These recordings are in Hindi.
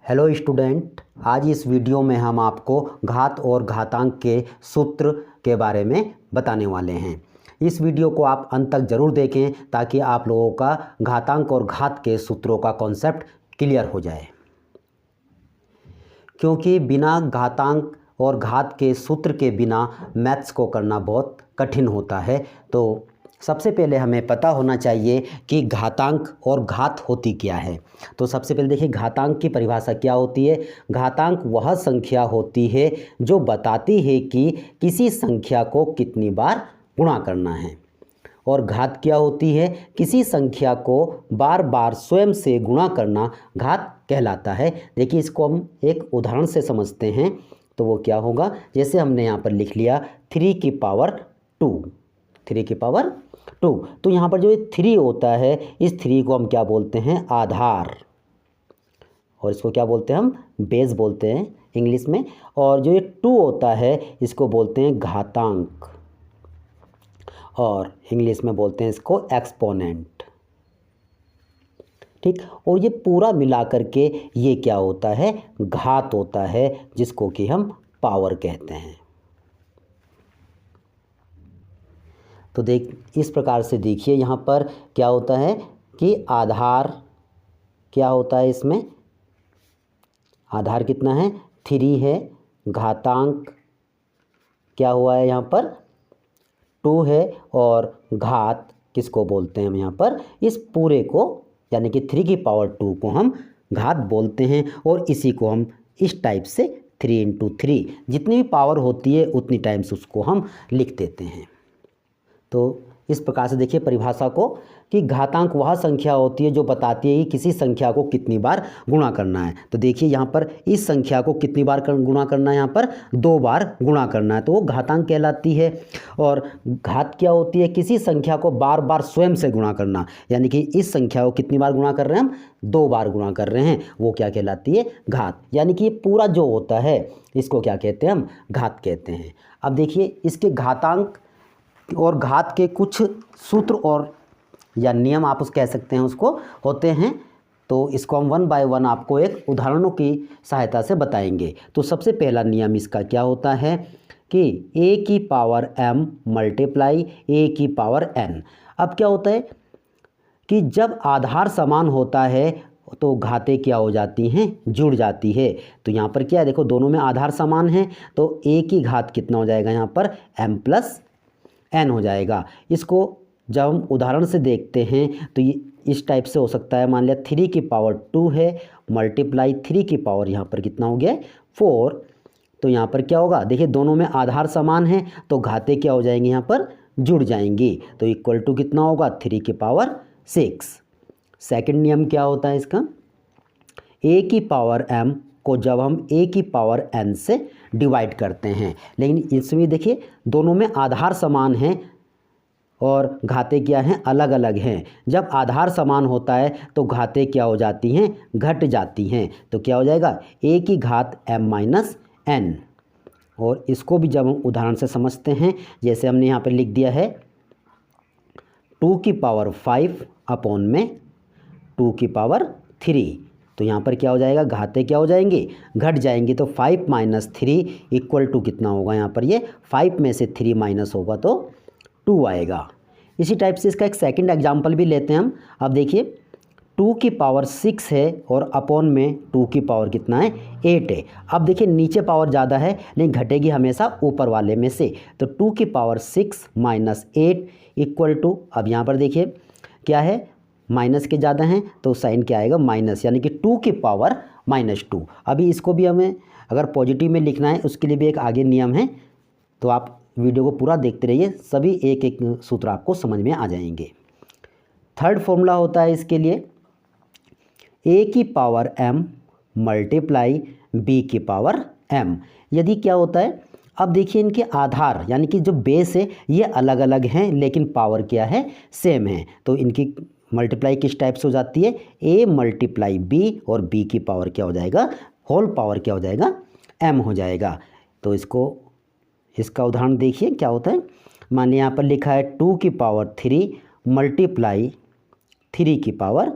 हेलो स्टूडेंट, आज इस वीडियो में हम आपको घात और घातांक के सूत्र के बारे में बताने वाले हैं। इस वीडियो को आप अंत तक ज़रूर देखें ताकि आप लोगों का घातांक और घात के सूत्रों का कॉन्सेप्ट क्लियर हो जाए, क्योंकि बिना घातांक और घात के सूत्र के बिना मैथ्स को करना बहुत कठिन होता है। तो सबसे पहले हमें पता होना चाहिए कि घातांक और घात होती क्या है। तो सबसे पहले देखिए, घातांक की परिभाषा क्या होती है। घातांक वह संख्या होती है जो बताती है कि किसी संख्या को कितनी बार गुणा करना है। और घात क्या होती है, किसी संख्या को बार बार स्वयं से गुणा करना घात कहलाता है। देखिए, इसको हम एक उदाहरण से समझते हैं तो वो क्या होगा। जैसे हमने यहाँ पर लिख लिया 3 की पावर 2, 3 की पावर 2। तो यहाँ पर जो ये 3 होता है, इस 3 को हम क्या बोलते हैं, आधार, और इसको क्या बोलते हैं, हम बेस बोलते हैं इंग्लिश में। और जो ये 2 होता है इसको बोलते हैं घातांक, और इंग्लिश में बोलते हैं इसको एक्सपोनेंट। ठीक, और ये पूरा मिला करके ये क्या होता है, घात होता है, जिसको कि हम पावर कहते हैं। तो इस प्रकार से देखिए, यहाँ पर क्या होता है कि आधार क्या होता है, इसमें आधार कितना है, 3 है। घातांक क्या हुआ है, यहाँ पर 2 है। और घात किसको बोलते हैं हम, यहाँ पर इस पूरे को यानी कि 3 की पावर 2 को हम घात बोलते हैं। और इसी को हम इस टाइप से 3 × 3 जितनी भी पावर होती है उतनी टाइम्स उसको हम लिख देते हैं। तो इस प्रकार से देखिए परिभाषा को, कि घातांक वह संख्या होती है जो बताती है कि किसी संख्या को कितनी बार गुणा करना है। तो देखिए यहाँ पर इस संख्या को कितनी बार गुणा करना है, यहाँ पर 2 बार गुणा करना है, तो वो घातांक कहलाती है। और घात क्या होती है, किसी संख्या को बार बार स्वयं से गुणा करना, यानी कि इस संख्या को कितनी बार गुणा कर रहे हैं हम, 2 बार गुणा कर रहे हैं, वो क्या कहलाती है, घात। यानी कि ये पूरा जो होता है इसको क्या कहते हैं, हम घात कहते हैं। अब देखिए, इसके घातांक और घात के कुछ सूत्र और या नियम आप उस कह सकते हैं, उसको होते हैं। तो इसको हम 1 बाय 1 आपको एक उदाहरणों की सहायता से बताएंगे। तो सबसे पहला नियम इसका क्या होता है कि a की पावर m मल्टीप्लाई a की पावर n। अब क्या होता है कि जब आधार समान होता है तो घातें क्या हो जाती हैं, जुड़ जाती है। तो यहाँ पर क्या है, देखो दोनों में आधार समान है, तो a की घात कितना हो जाएगा, यहाँ पर m + n हो जाएगा। इसको जब हम उदाहरण से देखते हैं तो ये इस टाइप से हो सकता है। मान लिया 3 की पावर 2 है मल्टीप्लाई 3 की पावर यहाँ पर कितना हो गया, 4। तो यहाँ पर क्या होगा, देखिए दोनों में आधार समान है तो घातें क्या हो जाएंगी, यहाँ पर जुड़ जाएंगी। तो इक्वल टू कितना होगा, 3 की पावर 6। सेकंड नियम क्या होता है इसका, a की पावर m को जब हम a की पावर n से डिवाइड करते हैं, लेकिन इसमें देखिए दोनों में आधार समान हैं और घातें क्या हैं, अलग अलग हैं। जब आधार समान होता है तो घातें क्या हो जाती हैं, घट जाती हैं। तो क्या हो जाएगा, a की घात m - n। और इसको भी जब हम उदाहरण से समझते हैं, जैसे हमने यहाँ पर लिख दिया है 2 की पावर 5 अपॉन में 2 की पावर 3। तो यहाँ पर क्या हो जाएगा, घातें क्या हो जाएंगी, घट जाएंगी। तो 5 - 3 इक्वल टू कितना होगा, यहाँ पर ये 5 में से 3 माइनस होगा तो 2 आएगा। इसी टाइप से इसका एक सेकंड एग्जांपल भी लेते हैं हम। अब देखिए 2 की पावर 6 है और अपॉन में 2 की पावर कितना है, 8 है। अब देखिए नीचे पावर ज़्यादा है लेकिन घटेगी हमेशा ऊपर वाले में से। तो 2 की पावर 6 - 8 इक्वल टू, अब यहाँ पर देखिए क्या है, माइनस के ज़्यादा हैं तो साइन क्या आएगा, माइनस, यानी कि 2 की पावर -2। अभी इसको भी हमें अगर पॉजिटिव में लिखना है उसके लिए भी एक आगे नियम है। तो आप वीडियो को पूरा देखते रहिए, सभी एक एक सूत्र आपको समझ में आ जाएंगे। थर्ड फॉर्मूला होता है इसके लिए, a की पावर m मल्टीप्लाई b की पावर m। यदि क्या होता है, अब देखिए इनके आधार यानी कि जो बेस है ये अलग अलग हैं लेकिन पावर क्या है, सेम है। तो इनकी मल्टीप्लाई किस टाइप से हो जाती है, a मल्टीप्लाई b, और b की पावर क्या हो जाएगा, होल पावर क्या हो जाएगा, m हो जाएगा। तो इसका उदाहरण देखिए क्या होता है। मानिए यहाँ पर लिखा है 2 की पावर 3 मल्टीप्लाई 3 की पावर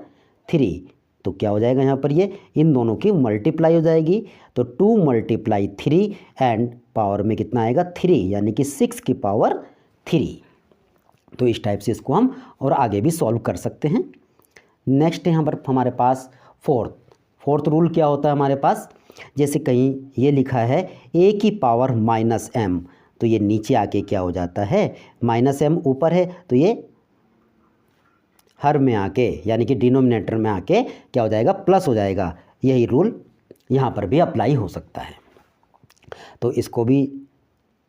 3। तो क्या हो जाएगा यहाँ पर, ये इन दोनों की मल्टीप्लाई हो जाएगी। तो 2 × 3 एंड पावर में कितना आएगा 3, यानी कि 6 की पावर 3। तो इस टाइप से इसको हम और आगे भी सॉल्व कर सकते हैं। नेक्स्ट यहाँ पर हमारे पास फोर्थ रूल क्या होता है हमारे पास, जैसे कहीं ये लिखा है a की पावर -m, तो ये नीचे आके क्या हो जाता है, -m ऊपर है तो ये हर में आके यानी कि डिनोमिनेटर में आके क्या हो जाएगा, प्लस हो जाएगा। यही रूल यहाँ पर भी अप्लाई हो सकता है। तो इसको भी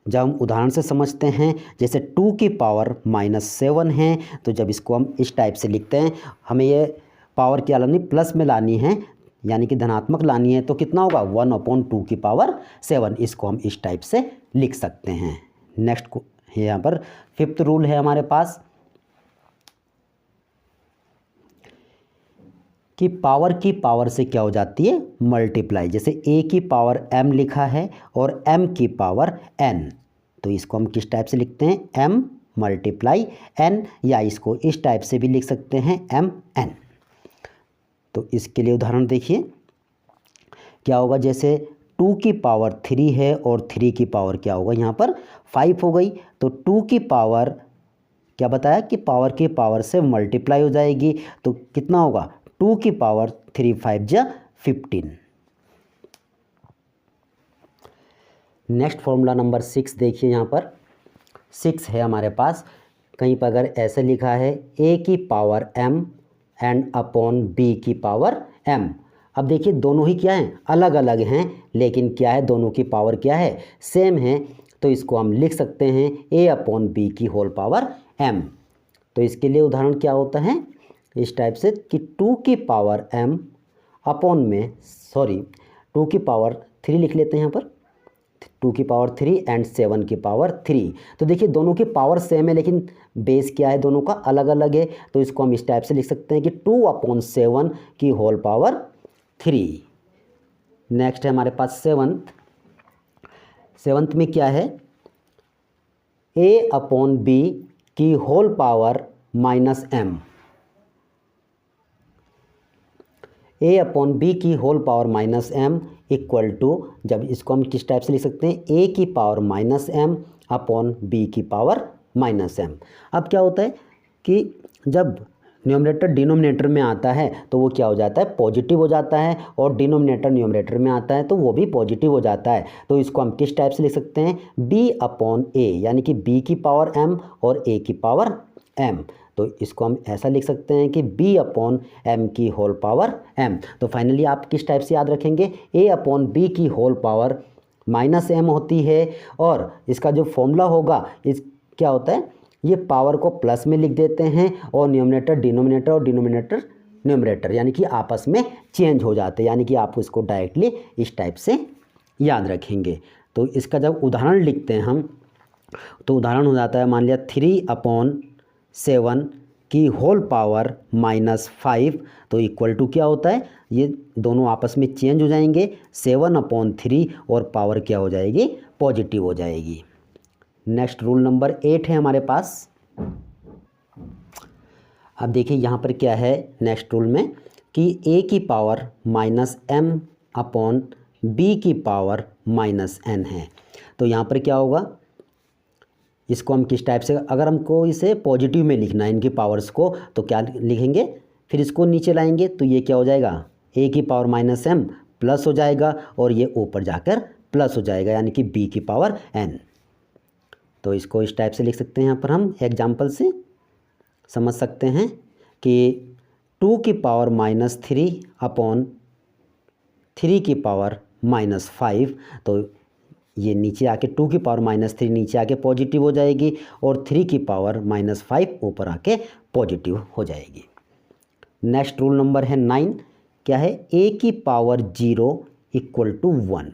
जब हम उदाहरण से समझते हैं, जैसे 2 की पावर -7 है, तो जब इसको हम इस टाइप से लिखते हैं, हमें ये पावर क्या लानी, प्लस में लानी है, यानी कि धनात्मक लानी है, तो कितना होगा 1/2 की पावर 7। इसको हम इस टाइप से लिख सकते हैं। नेक्स्ट को यहाँ पर 5th रूल है हमारे पास कि पावर की पावर से क्या हो जाती है, मल्टीप्लाई। जैसे a की पावर m लिखा है और m की पावर n, तो इसको हम किस टाइप से लिखते हैं, m × n, या इसको इस टाइप से भी लिख सकते हैं mn। तो इसके लिए उदाहरण देखिए क्या होगा, जैसे 2 की पावर 3 है और 3 की पावर क्या होगा यहाँ पर 5 हो गई, तो 2 की पावर क्या बताया कि पावर की पावर से मल्टीप्लाई हो जाएगी, तो कितना होगा 2 की पावर 3 5 जा 15। नेक्स्ट फॉर्मूला नंबर 6 देखिए, यहाँ पर 6 है हमारे पास। कहीं पर अगर ऐसे लिखा है a की power m and upon b की पावर m। अब देखिए दोनों ही क्या हैं, अलग अलग हैं, लेकिन क्या है, दोनों की पावर क्या है, सेम है। तो इसको हम लिख सकते हैं a/b की होल पावर m। तो इसके लिए उदाहरण क्या होता है इस टाइप से कि 2 की पावर m अपॉन में 2 की पावर 3 लिख लेते हैं यहाँ पर, 2 की पावर 3 एंड 7 की पावर 3। तो देखिए दोनों की पावर सेम है, लेकिन बेस क्या है, दोनों का अलग अलग है। तो इसको हम इस टाइप से लिख सकते हैं कि 2/7 की होल पावर 3। नेक्स्ट है हमारे पास 7th में क्या है, a/b की होल पावर -m, a/b की whole power -m equal to, जब इसको हम किस टाइप से लिख सकते हैं, a की पावर -m अपॉन b की पावर -m। अब क्या होता है कि जब न्यूमरेटर डिनोमिनेटर में आता है तो वो क्या हो जाता है, पॉजिटिव हो जाता है, और डिनोमिनेटर न्यूमरेटर में आता है तो वो भी पॉजिटिव हो जाता है। तो इसको हम किस टाइप से लिख सकते हैं, b/a, यानी कि b की पावर m और a की पावर m। तो इसको हम ऐसा लिख सकते हैं कि b/m की होल पावर m। तो फाइनली आप किस टाइप से याद रखेंगे, a/b की होल पावर -m होती है, और इसका जो फॉर्मूला होगा इस क्या होता है, ये पावर को प्लस में लिख देते हैं, और न्यूमरेटर डिनोमिनेटर और डिनोमिनेटर न्यूमरेटर यानी कि आपस में चेंज हो जाते हैं, यानी कि आप इसको डायरेक्टली इस टाइप से याद रखेंगे। तो इसका जब उदाहरण लिखते हैं हम, तो उदाहरण हो जाता है, मान लिया 3/7 की होल पावर -5, तो इक्वल टू क्या होता है, ये दोनों आपस में चेंज हो जाएंगे, 7/3, और पावर क्या हो जाएगी, पॉजिटिव हो जाएगी। नेक्स्ट रूल नंबर 8 है हमारे पास। अब देखिए यहाँ पर क्या है नेक्स्ट रूल में कि a की पावर -m अपॉन b की पावर -n है। तो यहाँ पर क्या होगा, इसको हम किस टाइप से, अगर हमको इसे पॉजिटिव में लिखना है इनकी पावर्स को, तो क्या लिखेंगे, फिर इसको नीचे लाएंगे, तो ये क्या हो जाएगा, a की पावर -m प्लस हो जाएगा, और ये ऊपर जाकर प्लस हो जाएगा, यानी कि b की पावर n। तो इसको इस टाइप से लिख सकते हैं, यहाँ पर हम एग्जाम्पल से समझ सकते हैं कि 2 की पावर -3 अपॉन 3 की पावर -5, तो ये नीचे आके 2 की पावर -3 नीचे आके पॉजिटिव हो जाएगी, और 3 की पावर -5 ऊपर आके पॉजिटिव हो जाएगी। नेक्स्ट रूल नंबर है 9, क्या है, a की पावर 0 इक्वल टू 1।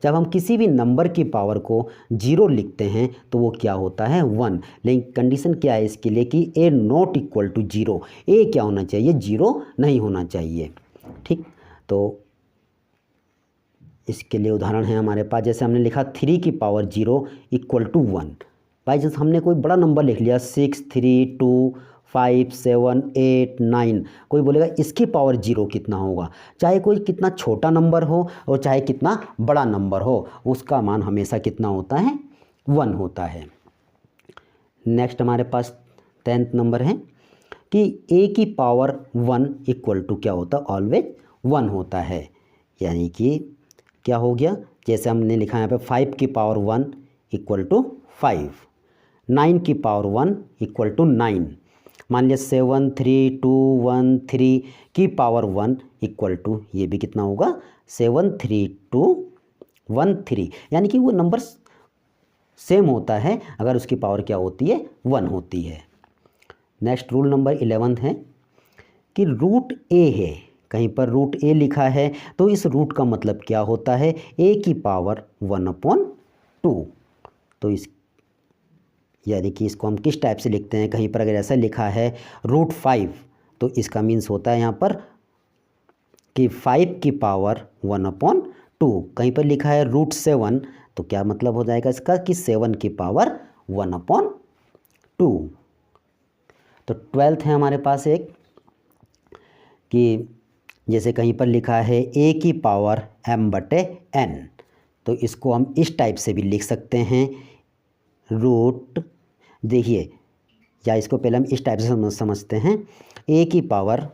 जब हम किसी भी नंबर की पावर को 0 लिखते हैं तो वो क्या होता है, 1। लेकिन कंडीशन क्या है इसके लिए कि a not equal to 0, a क्या होना चाहिए, 0 नहीं होना चाहिए, ठीक। तो इसके लिए उदाहरण है हमारे पास, जैसे हमने लिखा 3 की power 0 equal to 1। By chance हमने कोई बड़ा नंबर लिख लिया 6 3 2 5, 7, 8, 9, कोई बोलेगा इसकी पावर 0 कितना होगा। चाहे कोई कितना छोटा नंबर हो और चाहे कितना बड़ा नंबर हो, उसका मान हमेशा कितना होता है, 1 होता है। नेक्स्ट हमारे पास 10th नंबर है कि a की पावर 1 इक्वल टू क्या होता है, ऑलवेज 1 होता है। यानी कि क्या हो गया, जैसे हमने लिखा है यहाँ पे 5 की पावर 1 इक्वल टू 5, 9 की पावर 1 इक्वल टू 9, मान लिया 7, 3, 2, 1, 3 की पावर 1 इक्वल टू, ये भी कितना होगा, 7, 3, 2, 1, 3, यानी कि वो नंबर सेम होता है अगर उसकी पावर क्या होती है, 1 होती है। नेक्स्ट रूल नंबर 11 है कि रूट ए है, कहीं पर रूट ए लिखा है तो इस रूट का मतलब क्या होता है, ए की पावर 1/2। तो इस यानी कि इसको हम किस टाइप से लिखते हैं, कहीं पर अगर ऐसा लिखा है √5 तो इसका मीन्स होता है यहाँ पर कि 5 की पावर 1/2। कहीं पर लिखा है √7 तो क्या मतलब हो जाएगा इसका कि 7 की पावर 1/2। तो 12th है हमारे पास एक कि जैसे कहीं पर लिखा है a की पावर m/n, तो इसको हम इस टाइप से भी लिख सकते हैं, रूट, देखिए या इसको पहले हम इस टाइप से समझते हैं, a की पावर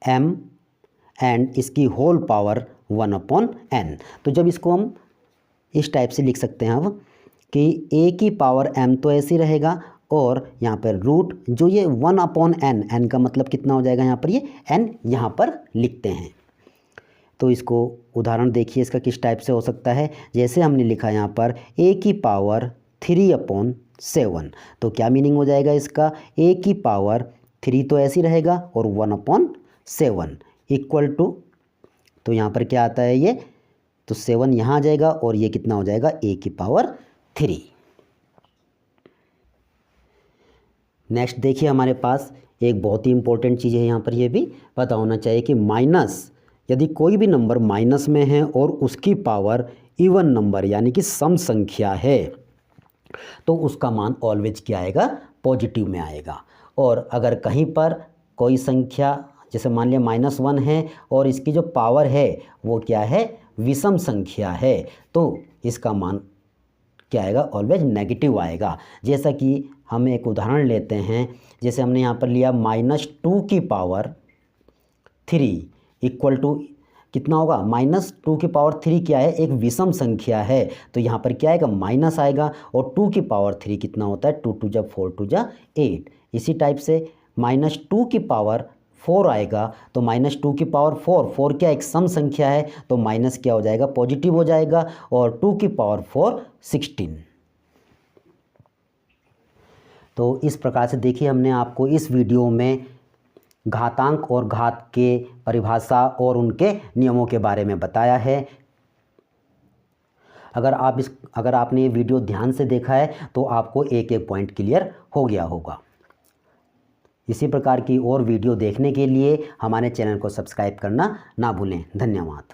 m एंड इसकी होल पावर 1/n। तो जब इसको हम इस टाइप से लिख सकते हैं अब कि a की पावर m तो ऐसे रहेगा और यहाँ पर रूट जो ये 1/n, n का मतलब कितना हो जाएगा यहाँ पर, ये n यहाँ पर लिखते हैं। तो इसको उदाहरण देखिए इसका किस टाइप से हो सकता है, जैसे हमने लिखा यहाँ पर a की पावर 3/7, तो क्या मीनिंग हो जाएगा इसका, a की पावर 3 तो ऐसी रहेगा और 1/7 इक्वल टू, तो यहाँ पर क्या आता है ये, तो 7 यहाँ आ जाएगा और ये कितना हो जाएगा, a की पावर 3। नेक्स्ट देखिए हमारे पास एक बहुत ही इंपॉर्टेंट चीज़ है, यहाँ पर ये भी पता होना चाहिए कि माइनस, यदि कोई भी नंबर माइनस में है और उसकी पावर इवन नंबर यानी कि सम संख्या है तो उसका मान ऑलवेज क्या आएगा, पॉजिटिव में आएगा। और अगर कहीं पर कोई संख्या जैसे मान लिया -1 है और इसकी जो पावर है वो क्या है, विषम संख्या है, तो इसका मान क्या आएगा, ऑलवेज नेगेटिव आएगा। जैसा कि हम एक उदाहरण लेते हैं, जैसे हमने यहाँ पर लिया -2 की पावर 3 इक्वल टू कितना होगा, -2 की पावर 3 क्या है, एक विषम संख्या है, तो यहाँ पर क्या आएगा, माइनस आएगा। और 2 की पावर 3 कितना होता है, 2 2 जा 4 2 जा 8। इसी टाइप से -2 की पावर 4 आएगा तो -2 की पावर 4 क्या एक सम संख्या है, तो माइनस क्या हो जाएगा, पॉजिटिव हो जाएगा। और 2 की पावर 4 16। तो इस प्रकार से देखिए हमने आपको इस वीडियो में घातांक और घात के परिभाषा और उनके नियमों के बारे में बताया है। अगर आपने ये वीडियो ध्यान से देखा है तो आपको एक एक पॉइंट क्लियर हो गया होगा। इसी प्रकार की और वीडियो देखने के लिए हमारे चैनल को सब्सक्राइब करना ना भूलें। धन्यवाद।